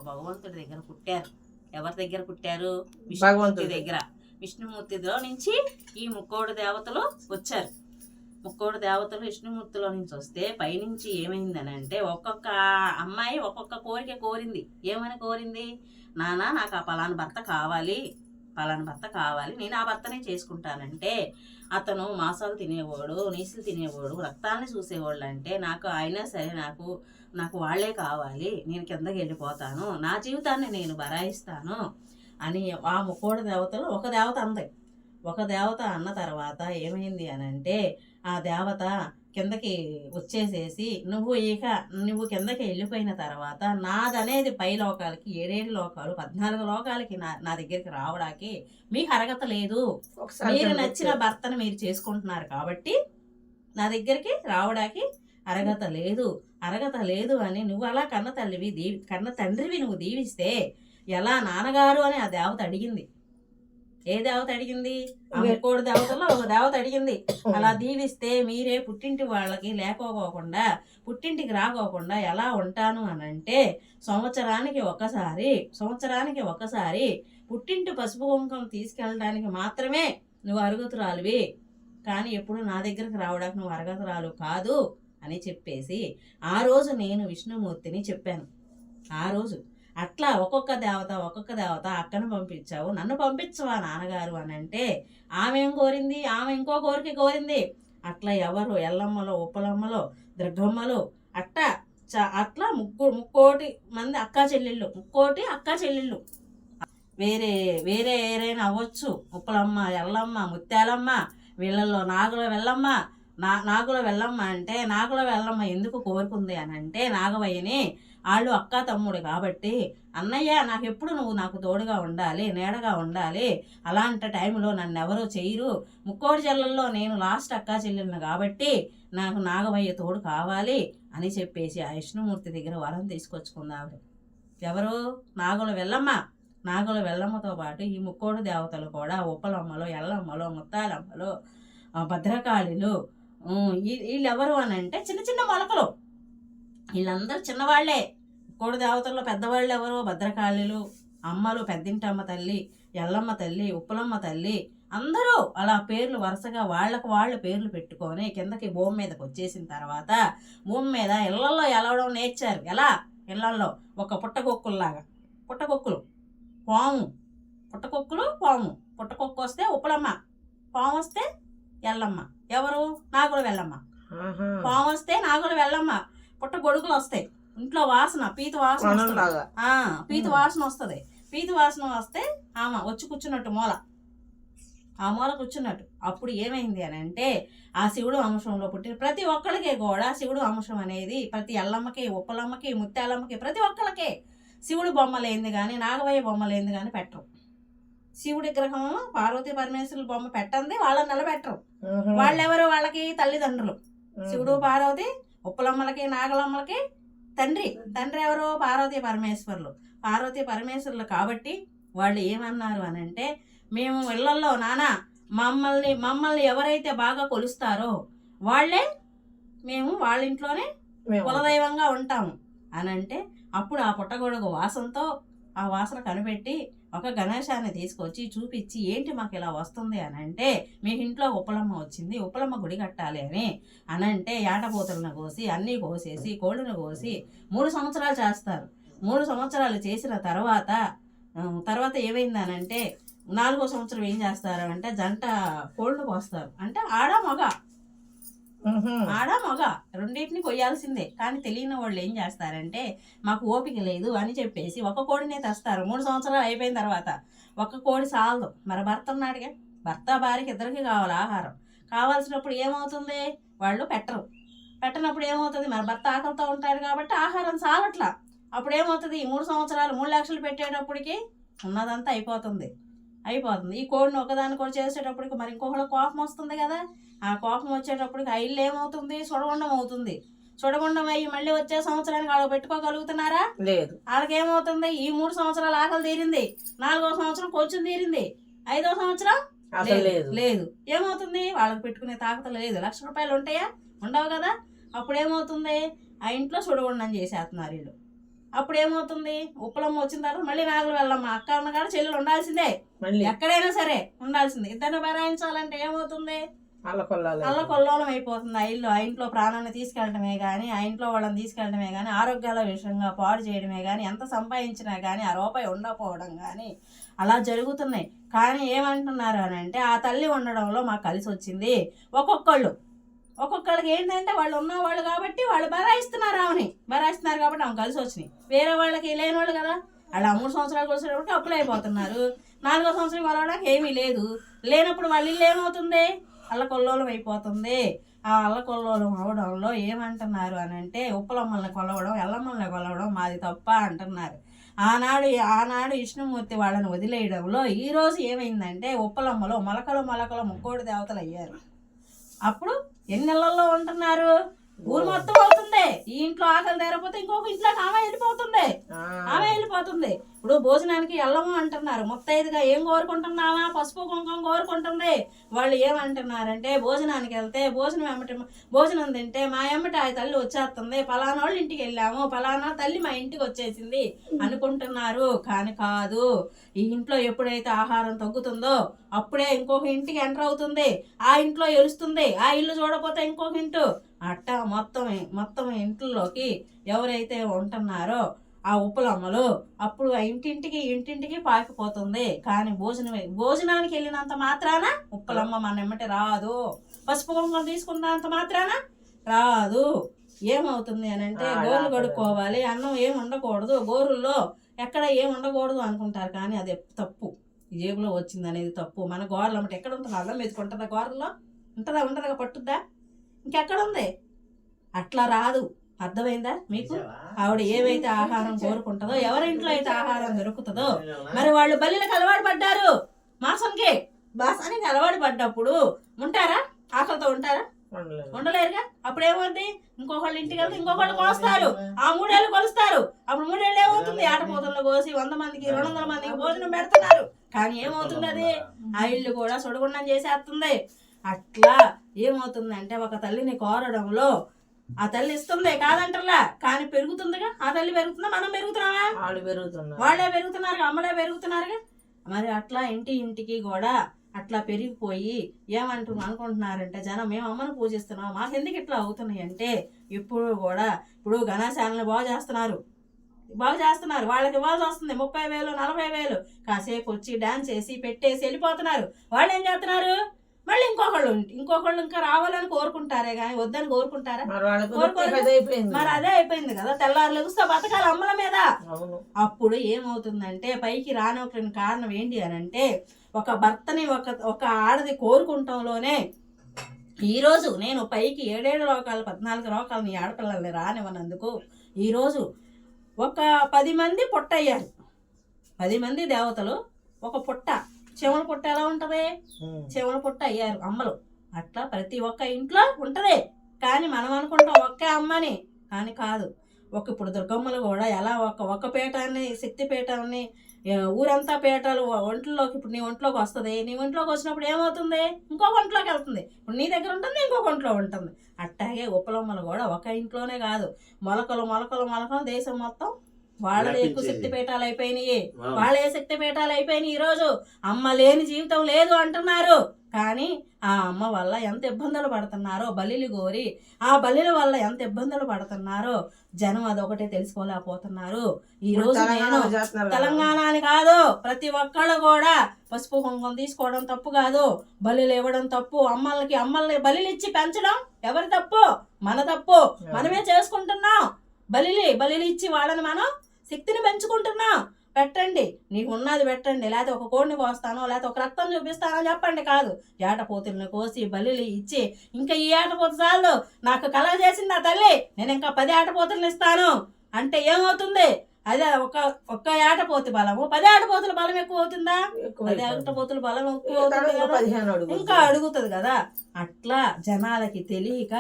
భగవంతుడి దగ్గర పుట్టారు. ఎవరి దగ్గర పుట్టారు? విష్ణుమూర్తి దగ్గర. విష్ణుమూర్తిలో నుంచి ఈ ముక్కోడు దేవతలు వచ్చారు. ముక్కోడు దేవతలు విష్ణుమూర్తిలో నుంచి వస్తే పైనుంచి ఏమైందని అంటే ఒక్కొక్క అమ్మాయి ఒక్కొక్క కోరిక కోరింది. ఏమని కోరింది? నాన్న నాకు ఆ పలానా భర్త కావాలి, పలానా భర్త కావాలి, నేను ఆ భర్తనే చేసుకుంటానంటే అతను మాంసాలు తినేవాడు, నీసులు తినేవాడు, రక్తాన్ని చూసేవాళ్ళు అంటే నాకు అయినా సరే నాకు వాళ్ళే కావాలి, నేను కిందకి వెళ్ళిపోతాను, నా జీవితాన్ని నేను బరాయిస్తాను అని ఆ ముక్కోడు దేవతలు ఒక దేవత అంది. ఒక దేవత అన్న తర్వాత ఏమైంది అని అంటే ఆ దేవత కిందకి వచ్చేసేసి నువ్వు కిందకి వెళ్ళిపోయిన తర్వాత నాదనేది పై లోకాలకి 7 లోకాలు 14 లోకాలకి నా దగ్గరికి రావడానికి మీకు అర్హత లేదు. మీరు నచ్చిన భర్తను మీరు చేసుకుంటున్నారు కాబట్టి నా దగ్గరికి రావడానికి అర్హత లేదు అని నువ్వు అలా కన్న తండ్రివి నువ్వు దీవిస్తే ఎలా నాన్నగారు అని ఆ దేవత అడిగింది. ఏ దేవత అడిగింది? ఆ ముక్కోడు దేవతలో ఒక దేవత అడిగింది. అలా దీవిస్తే మీరే పుట్టింటి వాళ్ళకి లేకపోకుండా పుట్టింటికి రాకోకుండా ఎలా ఉంటాను అని అంటే సంవత్సరానికి ఒకసారి పుట్టింటి పసుపు కుంకం తీసుకెళ్ళడానికి మాత్రమే నువ్వు అర్హతురాలివి, కానీ ఎప్పుడు నా దగ్గరకు రావడానికి నువ్వు అర్హతురాలు కాదు అని చెప్పేసి ఆ రోజు నేను విష్ణుమూర్తిని చెప్పాను. ఆ రోజు అట్లా ఒక్కొక్క దేవత అక్కను పంపించావు, నన్ను పంపించవా నాన్నగారు అని అంటే ఆమె ఏం కోరింది? ఆమె ఇంకో కోరిక కోరింది. అట్లా ఎవరు ఎల్లమ్మలో, ఉప్పలమ్మలో, దుర్గమ్మలో అట్లా ముక్కోటి మంది అక్కా చెల్లెళ్ళు వేరే ఏరైనా అవ్వచ్చు. ఉప్పలమ్మ, ఎల్లమ్మ, ముత్యాలమ్మ, వీళ్ళల్లో నాగుల వెళ్ళమ్మ అంటే నాగుల వెళ్ళమ్మ ఎందుకు కోరుకుంది అని అంటే నాగవయ్యని వాళ్ళు అక్క తమ్ముడు కాబట్టి అన్నయ్య నాకు తోడుగా ఉండాలి, నీడగా ఉండాలి, అలాంటి టైంలో నన్ను ఎవరో చెయ్యరు, ముక్కోడి చెల్లెల్లో నేను లాస్ట్ అక్కా చెల్లెలను కాబట్టి నాకు నాగవయ్య తోడు కావాలి అని చెప్పేసి ఆ విష్ణుమూర్తి దగ్గర వరం తీసుకొచ్చుకుందాం. ఎవరు? నాగుల వెళ్ళమ్మతో పాటు ఈ ముక్కోడు దేవతలు కూడా ఉప్పలమ్మలో, ఎల్లమ్మలో, ముత్తాలమ్మలో, భద్రకాళిలు వీళ్ళెవరు అని అంటే చిన్న చిన్న మొలకలు. వీళ్ళందరూ చిన్నవాళ్లే. ముక్కోడు దేవతల్లో పెద్దవాళ్ళు ఎవరు? భద్రకాళిలు, అమ్మలు, పెద్దింటమ్మ తల్లి, ఎల్లమ్మ తల్లి, ఉప్పలమ్మ తల్లి, అందరూ అలా పేర్లు వరుసగా వాళ్ళు పేర్లు పెట్టుకొని కిందకి భూమి మీదకి వచ్చేసిన తర్వాత భూమి మీద ఇళ్లలో ఎలవడం నేర్చారు. ఎలా? ఇళ్లలో ఒక పుట్టకొక్కులు పాము, పుట్టకొక్కు వస్తే ఉప్పలమ్మ, పాము వస్తే ఎల్లమ్మ. ఎవరు? నాగుల వెళ్ళమ్మ. పాము వస్తే నాగుల వెళ్ళమ్మ. పుట్ట గొడుగులు వస్తాయి, ఇంట్లో వాసన పీతు వాసన వస్తుంది. పీతు వాసన వస్తే ఆమె వచ్చి కూర్చున్నట్టు ఆ మూల కూర్చున్నట్టు. అప్పుడు ఏమైంది అని అంటే ఆ శివుడు అంశంలో పుట్టిన ప్రతి ఒక్కళ్ళకే కూడా శివుడు అంశం అనేది ప్రతి ఎల్లమ్మకి, ఉప్పలమ్మకి, ముత్యాలమ్మకి ప్రతి ఒక్కళ్ళకే శివుడు బొమ్మలేంది కానీ నాగవయ్య బొమ్మలేంది కానీ పెట్టరు. శివుడి విగ్రహం పార్వతీ పరమేశ్వరుల బొమ్మ పెట్టండి, వాళ్ళని నిలబెట్టరు. వాళ్ళెవరు? వాళ్ళకి తల్లిదండ్రులు. శివుడు, పార్వతి, ఉప్పలమ్మలకి, నాగలమ్మలకి తండ్రి ఎవరు? పార్వతీ పరమేశ్వరులు కాబట్టి వాళ్ళు ఏమన్నారు అని అంటే మేము ఇళ్లలో నానా మమ్మల్ని ఎవరైతే బాగా కొలుస్తారో వాళ్ళే మేము వాళ్ళ ఇంట్లోనే కులదైవంగా ఉంటాము అని అంటే అప్పుడు ఆ పుట్టగొడుగు వాసనతో ఆ వాసన కనిపెట్టి ఒక గణేశాన్ని తీసుకొచ్చి చూపించి ఏంటి మాకు ఇలా వస్తుంది అని అంటే మీ ఇంట్లో ఉప్పలమ్మ వచ్చింది, ఉప్పలమ్మ గుడి కట్టాలి అని అంటే ఏటపోతులను కోసి అన్నీ కోసేసి కోళ్ళను కోసి 3 సంవత్సరాలు చేస్తారు. 3 సంవత్సరాలు చేసిన తర్వాత ఏమైందనంటే 4వ సంవత్సరం ఏం చేస్తారు అంటే జంట కోళ్ళు కోస్తారు. అంటే ఆడ మగ రెండింటిని కొయ్యాల్సిందే. కానీ తెలియని వాళ్ళు ఏం చేస్తారంటే మాకు ఓపిక లేదు అని చెప్పేసి ఒక కోడినే తెస్తారు. 3 సంవత్సరాలు అయిపోయిన తర్వాత ఒక కోడి సాలదు. మరి భర్త ఉన్నాడుగా, భర్త భార్యకి ఇద్దరికి కావాలి ఆహారం. కావాల్సినప్పుడు ఏమవుతుంది? వాళ్ళు పెట్టనప్పుడు ఏమవుతుంది? మరి భర్త ఆకలితో ఉంటాడు కాబట్టి ఆహారం సాలట్లా. అప్పుడు ఏమవుతుంది? 3 సంవత్సరాలు 3 లక్షలు పెట్టేటప్పటికి ఉన్నదంతా అయిపోతుంది. ఈ కోడిని ఒకదాన్ని కూడా చేసేటప్పటికి మరి ఇంకొకళ్ళ కోపం వస్తుంది కదా. ఆ కోపం వచ్చేటప్పటికి ఆ ఇల్లు ఏమవుతుంది? సుడగుండం అవుతుంది. సుడగుండం అయ్యి మళ్ళీ వచ్చే సంవత్సరానికి వాళ్ళు పెట్టుకోగలుగుతున్నారా? లేదు. వాళ్ళకి ఏమవుతుంది? ఈ 3 సంవత్సరాలు ఆకలి తీరింది, 4వ సంవత్సరం కొంచెం తీరింది, 5వ సంవత్సరం లేదు. ఏమవుతుంది? వాళ్ళకి పెట్టుకునే తాకత లేదు. 1,00,000 రూపాయలు ఉంటాయా? ఉండవు కదా. అప్పుడు ఏమవుతుంది? ఆ ఇంట్లో సుడగుండం చేసేస్తున్నారు వీళ్ళు. అప్పుడు ఏమవుతుంది, ఉప్పలమ్మ వచ్చిన తర్వాత మళ్ళీ నాగలు వెళ్ళమ్మ అక్క ఉన్న కాడ చెల్లెలు ఉండాల్సిందే, ఎక్కడైనా సరే ఉండాల్సిందే. ఇద్దరిని బరాయించాలంటే ఏమవుతుంది, అల్లకొల్లోలం అయిపోతుంది. ఆ ఇంట్లో ప్రాణాన్ని తీసుకెళ్ళటమే కానీ, ఆ ఇంట్లో వాళ్ళని తీసుకెళ్ళటమే కానీ, ఆరోగ్యాల విషయంగా పాడు చేయడమే కానీ, ఎంత సంపాదించినా కానీ ఆ రూపాయి ఉండకపోవడం కానీ అలా జరుగుతున్నాయి. కానీ ఏమంటున్నారు అని అంటే, ఆ తల్లి ఉండడంలో మాకు కలిసి వచ్చింది. ఒక్కొక్కళ్ళకి ఏంటంటే వాళ్ళు ఉన్నవాళ్ళు కాబట్టి వాళ్ళు బరాయిస్తున్నారు కాబట్టి ఆమె కలిసి వచ్చినాయి. వేరే వాళ్ళకి లేని వాళ్ళు కదా, వాళ్ళు 3 సంవత్సరాలు వచ్చేటప్పటికి అప్పులు అయిపోతున్నారు. 4వ సంవత్సరం కొలవడానికి ఏమీ లేదు. లేనప్పుడు వాళ్ళ ఇల్లు ఏమవుతుంది, అల్లకొల్లోలం అయిపోతుంది. ఆ అల్లకొల్లోలం అవడంలో ఏమంటున్నారు అని అంటే, ఉప్పలమ్మల్ని కొలవడం, ఎల్లమ్మల్ని కొలవడం మాది తప్ప అంటున్నారు. ఆనాడు విష్ణుమూర్తి వాళ్ళని వదిలేయడంలో ఈరోజు ఏమైందంటే, ఉప్పలమ్మలో మొలకలు ముక్కోడి దేవతలు అయ్యారు. అప్పుడు ఎన్ని నెలల్లో ఉంటున్నారు, ఊరు మొత్తం అవుతుంది. ఈ ఇంట్లో ఆకలి తీరపోతే ఇంకొక ఇంట్లోకి ఆమె వెళ్ళిపోతుంది. ఇప్పుడు భోజనానికి వెళ్ళము అంటున్నారు. ముత్తైదుగా ఏం కోరుకుంటున్నామా, పసుపు కుంకుమ కోరుకుంటుంది. వాళ్ళు ఏమంటున్నారంటే, భోజనానికి వెళ్తే భోజనం తింటే మా ఎమ్మటి ఆ తల్లి వచ్చేస్తుంది, పలానా వాళ్ళ ఇంటికి వెళ్ళాము, పలానా తల్లి మా ఇంటికి వచ్చేసింది అనుకుంటున్నారు. కానీ కాదు, ఈ ఇంట్లో ఎప్పుడైతే ఆహారం తగ్గుతుందో అప్పుడే ఇంకొక ఇంటికి ఎంటర్ అవుతుంది, ఆ ఇంట్లో ఎలుస్తుంది. ఆ ఇల్లు చూడకపోతే ఇంకొక ఇంటు, అట్టా మొత్తం ఇంట్లోకి ఎవరైతే ఉంటున్నారో ఆ ఉప్పలమ్మలు అప్పుడు ఇంటింటికి పాకిపోతుంది. కానీ భోజనానికి వెళ్ళినంత మాత్రాన ఉప్పలమ్మ మన ఎమ్మటి రాదు, పసుపు కుంకుమ తీసుకున్నంత మాత్రాన రాదు. ఏమవుతుంది అని అంటే, గోర్లు కడుక్కోవాలి, అన్నం ఏమి ఉండకూడదు, గోరుల్లో ఎక్కడ ఏమి ఉండకూడదు అనుకుంటారు. కానీ అది తప్పు. జేబులో వచ్చింది అనేది తప్పు. మన గోర్లు అమ్మటి ఎక్కడ ఉంటుంది, అల్లం ఎత్తుకుంటుందా, గోర్లలో ఉంటుందా పట్టుద్దా, ఇంకెక్కడ ఉంది, అట్లా రాదు. అర్థమైందా మీకు? ఆవిడ ఏవైతే ఆహారం కోరుకుంటుందో, ఎవరింట్లో అయితే ఆహారం దొరుకుతుందో, మరి వాళ్ళు బలిలకు అలవాటు పడ్డారు. మాసానికి అలవాటు పడ్డప్పుడు ఉంటారా, ఆకలితో ఉంటారా, ఉండలేరుగా. అప్పుడు ఏమవుతుంది, ఇంకొకళ్ళు ఇంటికి వెళ్తే ఇంకొకళ్ళు కొలుస్తారు, ఆ 3 ఏళ్ళు కొలుస్తారు. అప్పుడు 3 ఏళ్ళు ఏమవుతుంది, ఆటపోతుల్లో కోసి 100 మందికి 200 మందికి భోజనం పెడుతున్నారు. కానీ ఏమవుతుంది, అది ఆ ఇల్లు కూడా సుడగుండం చేసేస్తుంది. అట్లా ఏమవుతుందంటే, ఒక తల్లిని కోరడంలో ఆ తల్లి ఇస్తుంది కాదంటలా, కానీ పెరుగుతుందిగా. ఆ తల్లి పెరుగుతుందా, మనం పెరుగుతున్నామా, వాళ్ళే పెరుగుతున్నారు, అమ్మలే పెరుగుతున్నారుగా. మరి అట్లా ఇంటికి కూడా అట్లా పెరిగిపోయి అనుకుంటున్నారంటే జనం, మేము అమ్మను పూజిస్తున్నాం, మాకెందుకు ఇట్లా అవుతున్నాయి అంటే, ఇప్పుడు ఘనశాలను బాగు చేస్తున్నారు, వాళ్ళకి ఇవ్వాల్సి వస్తుంది 30,000 40,000. కాసేపు వచ్చి డాన్స్ చేసి పెట్టేసి వెళ్ళిపోతున్నారు. వాళ్ళు ఏం చేస్తున్నారు, మళ్ళీ ఇంకొకళ్ళు ఇంకా రావాలని కోరుకుంటారే కానీ వద్దని కోరుకుంటారా? మరి అదే అయిపోయింది కదా. తెల్లారు లెగుస్తా బతకాలి అమ్మల మీద. అప్పుడు ఏమవుతుందంటే, పైకి రానొకరిని కారణం ఏంటి అని అంటే, ఒక భర్తని ఒక ఆడది కోరుకుంటంలోనే ఈరోజు నేను పైకి 7 లోకాలు 14 లోకాలు నీ ఆడపిల్లల్ని రానివ్వనందుకు ఈరోజు ఒక 10 మంది పుట్టయ్యారు. 10 మంది దేవతలు ఒక పుట్ట, చెవుల పుట్ట ఎలా ఉంటది, చెవుల పుట్ట అయ్యారు అమ్మలు. అట్లా ప్రతి ఒక్క ఇంట్లో ఉంటది. కానీ మనం అనుకుంటాం ఒక్క అమ్మని, కానీ కాదు. ఇప్పుడు దుర్గమ్మలు కూడా ఎలా ఒక పీఠాన్ని, శక్తి పీఠాన్ని, ఊరంతా పీఠాలు ఒంట్లోకి, ఇప్పుడు నీ ఒంట్లోకి వస్తుంది. నీ ఒంట్లోకి వచ్చినప్పుడు ఏమవుతుంది, ఇంకొక ఒంట్లోకి వెళ్తుంది. ఇప్పుడు నీ దగ్గర ఉంటుంది, ఇంకొక ఒంట్లో ఉంటుంది. అట్టాగే ఉప్పలమ్మలు కూడా ఒక ఇంట్లోనే కాదు, మొలకలు దేశం మొత్తం వాళ్ళే ఎక్కువ శక్తి పీఠాలు అయిపోయినాయి. ఈరోజు అమ్మ లేని జీవితం లేదు అంటున్నారు. కానీ ఆ అమ్మ వల్ల ఎంత ఇబ్బందులు పడుతున్నారో, బలిలు కోరి ఆ బలిల వల్ల ఎంత ఇబ్బందులు పడుతున్నారో జనం అదొకటే తెలుసుకోలేకపోతున్నారు. ఈ రోజు నేను తెలంగాణ అని కాదు, ప్రతి ఒక్కళ్ళు కూడా పసుపు కుంకుమ తీసుకోవడం తప్పు కాదు, బలిలు ఇవ్వడం తప్పు. అమ్మల్ని బలిలు ఇచ్చి పెంచడం ఎవరి తప్పు, మన తప్పు. మనమే చేసుకుంటున్నాం. బలిలు ఇచ్చి వాళ్ళని మనం శక్తిని పెంచుకుంటున్నాం. పెట్టండి, నీకు ఉన్నది పెట్టండి, లేకపోతే ఒక కోడిని కోస్తానో లేకపోతే ఒక రక్తం చూపిస్తానో చెప్పండి. కాదు, ఏటపోతుల్ని కోసి బలిలు ఇచ్చి, ఇంకా ఈ ఏటపోతు చాలు, నాకు కలగ చేసింది ఆ తల్లి, నేను ఇంకా 10 ఏటపోతులను ఇస్తాను అంటే ఏమవుతుంది? అదే ఒక్క ఏటపోతు బలము 10 ఏటపోతుల బలం ఎక్కువ అవుతుందా? 10 ఏటపోతుల బలం ఎక్కువ అవుతుంది, ఇంకా అడుగుతుంది కదా. అట్లా జనాలకి తెలియక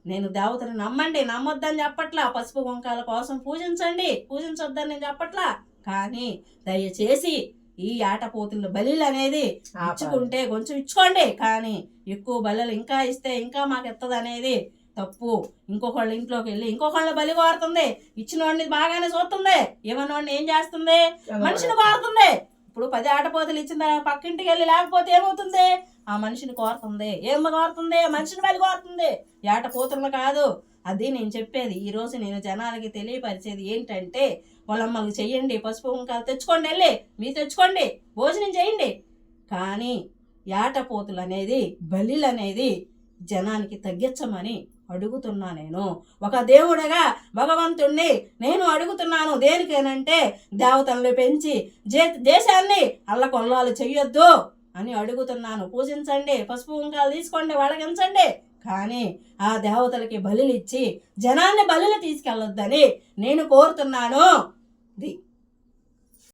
నేను దేవతని నమ్మండి, నమ్మొద్దని చెప్పట్లా. పసుపు కుంకాల కోసం పూజించొద్దని నేను చెప్పట్లా. కానీ దయచేసి ఈ ఆటపోతుల బలిలు అనేది ఇచ్చుకుంటే కొంచెం ఇచ్చుకోండి, కానీ ఎక్కువ బలులు ఇంకా ఇస్తే ఇంకా మాకు ఎత్తది అనేది తప్పు. ఇంకొకళ్ళ ఇంట్లోకి వెళ్ళి ఇంకొకళ్ళ బలి కోరుతుంది. ఇచ్చిన వాడిని బాగానే చూస్తుంది, ఇవ్వని వాడిని ఏం చేస్తుంది? మనిషిని కోరుతుంది. ఇప్పుడు 10 ఆటపోతలు ఇచ్చిన పక్కింటికి వెళ్ళి లేకపోతే ఏమవుతుంది? ఆ మనిషిని కోరుతుంది. ఏం కోరుతుంది? మనిషిని బలి కోరుతుంది, ఏటపోతులను కాదు. అది నేను చెప్పేది. ఈరోజు నేను జనాలకి తెలియపరిచేది ఏంటంటే, వాళ్ళమ్మకి చెయ్యండి, పసుపు కుంకాలు తెచ్చుకోండి, వెళ్ళి మీరు తెచ్చుకోండి, భోజనం చేయండి. కానీ ఏటపోతులు అనేది, బలిలు అనేది జనానికి తగ్గించమని అడుగుతున్నా. నేను ఒక దేవుడిగా భగవంతుణ్ణి నేను అడుగుతున్నాను. దేనికేనంటే దేవతల్ని పెంచి దేశాన్ని అల్లకొల్లాలు చెయ్యొద్దు అని అడుగుతున్నాను. పూజించండి, పసుపు కుంకాలు తీసుకోండి, వడగించండి, కానీ ఆ దేవతలకి బలులు ఇచ్చి జనాన్ని బలులు తీసుకెళ్ళొద్దని నేను కోరుతున్నాను.